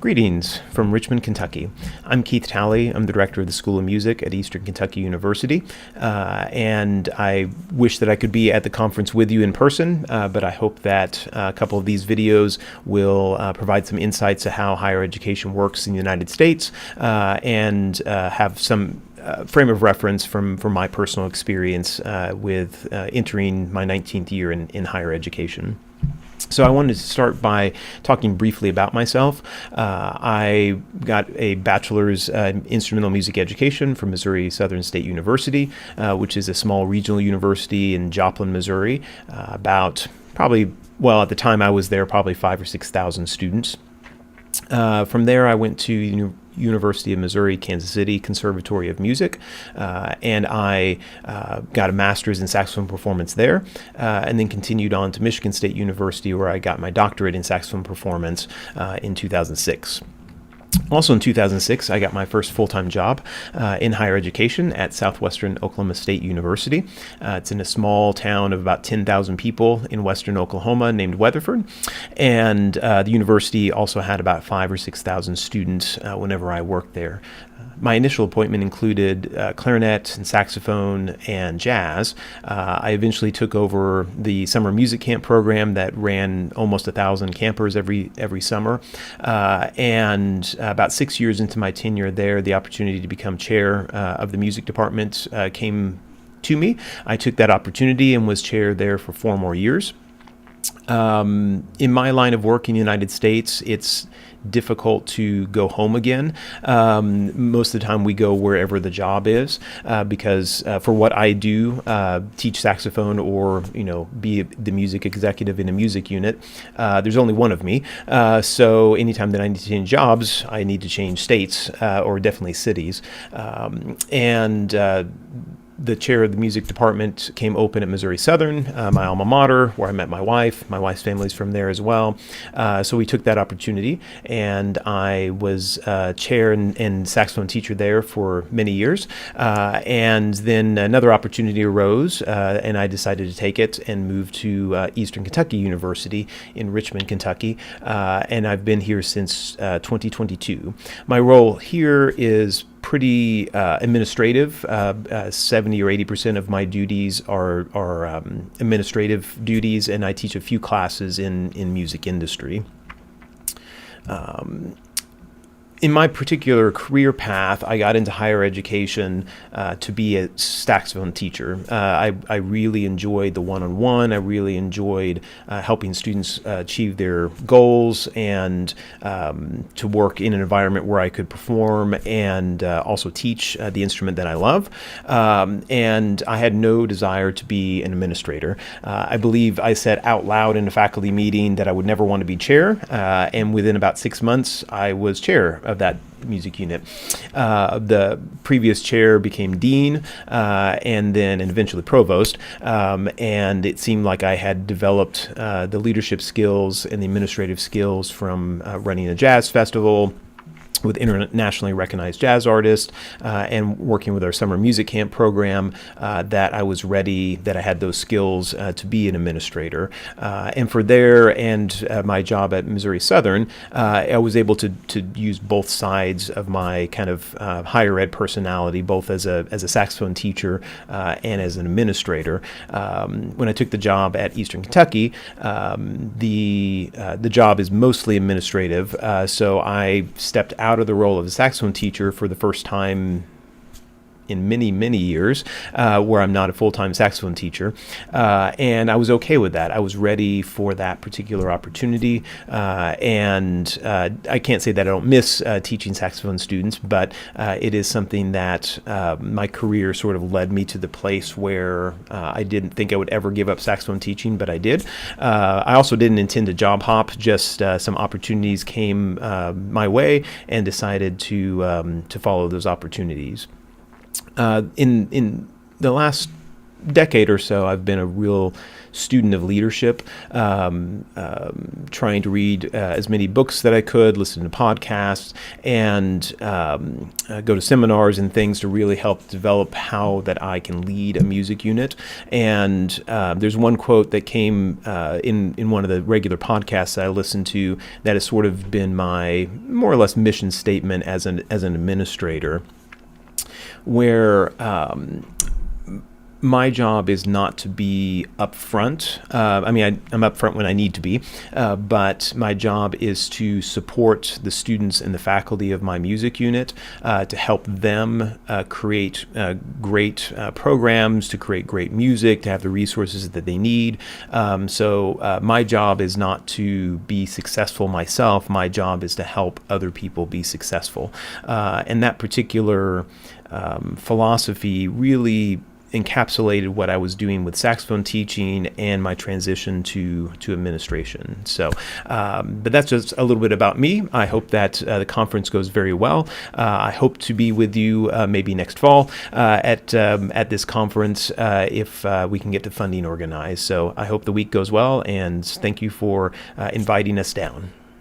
Greetings from Richmond, Kentucky. I'm Keith Talley. I'm the director of the School of Music at Eastern Kentucky University, and I wish that I could be at the conference with you in person, but I hope that a couple of these videos will provide some insights to how higher education works in the United States and have some frame of reference from my personal experience with entering my 19th year in higher education. So I wanted to start by talking briefly about myself. I got a bachelor's in instrumental music education from Missouri Southern State University, which is a small regional university in Joplin, Missouri. At the time I was there, probably 5,000 or 6,000 students. From there, I went to University of Missouri, Kansas City Conservatory of Music, and I got a master's in saxophone performance there, and then continued on to Michigan State University, where I got my doctorate in saxophone performance in 2006. Also in 2006, I got my first full-time job in higher education at Southwestern Oklahoma State University. It's in a small town of about 10,000 people in western Oklahoma named Weatherford. And the university also had about 5,000 or 6,000 students whenever I worked there. My initial appointment included clarinet and saxophone and jazz. I eventually took over the summer music camp program that ran almost 1,000 campers every summer. And about 6 years into my tenure there, the opportunity to become chair of the music department came to me. I took that opportunity and was chair there for 4 more years. In my line of work in the United States, it's difficult to go home again. Most of the time we go wherever the job is, because for what I do, teach saxophone or be the music executive in a music unit, there's only one of me. So anytime that I need to change jobs, I need to change states or definitely cities. The chair of the music department came open at Missouri Southern, my alma mater, where I met my wife. My wife's family's from there as well. So we took that opportunity, and I was chair and saxophone teacher there for many years. And then another opportunity arose, and I decided to take it and move to Eastern Kentucky University in Richmond, Kentucky. And I've been here since 2022. My role here is pretty administrative. 70 or 80% of my duties are administrative duties, and I teach a few classes in music industry. In my particular career path, I got into higher education to be a saxophone teacher. I really enjoyed the one-on-one. I really enjoyed helping students achieve their goals and to work in an environment where I could perform and also teach the instrument that I love. And I had no desire to be an administrator. I believe I said out loud in a faculty meeting that I would never want to be chair, and within about 6 months, I was chair of that music unit. The previous chair became dean and eventually provost, and it seemed like I had developed the leadership skills and the administrative skills from running a jazz festival with internationally recognized jazz artists and working with our summer music camp program, that I was ready, that I had those skills to be an administrator. And for there and my job at Missouri Southern, I was able to use both sides of my kind of higher ed personality, both as a saxophone teacher and as an administrator. When I took the job at Eastern Kentucky, the job is mostly administrative, so I stepped out of the role of a saxophone teacher for the first time in many, many years, where I'm not a full-time saxophone teacher. And I was okay with that. I was ready for that particular opportunity. And I can't say that I don't miss teaching saxophone students, but it is something that my career sort of led me to the place where I didn't think I would ever give up saxophone teaching, but I did. I also didn't intend to job hop, just some opportunities came my way and decided to follow those opportunities. In the last decade or so, I've been a real student of leadership, trying to read as many books that I could, listen to podcasts, and go to seminars and things to really help develop how that I can lead a music unit. And there's one quote that came in one of the regular podcasts that I listen to that has sort of been my more or less mission statement as an administrator, where my job is not to be upfront. I'm upfront when I need to be, but my job is to support the students and the faculty of my music unit, to help them create great programs, to create great music, to have the resources that they need. So my job is not to be successful myself. My job is to help other people be successful. And that particular philosophy really encapsulated what I was doing with saxophone teaching and my transition to administration. So, but that's just a little bit about me. I hope that the conference goes very well. I hope to be with you maybe next fall at this conference if we can get the funding organized. So I hope the week goes well, and thank you for inviting us down.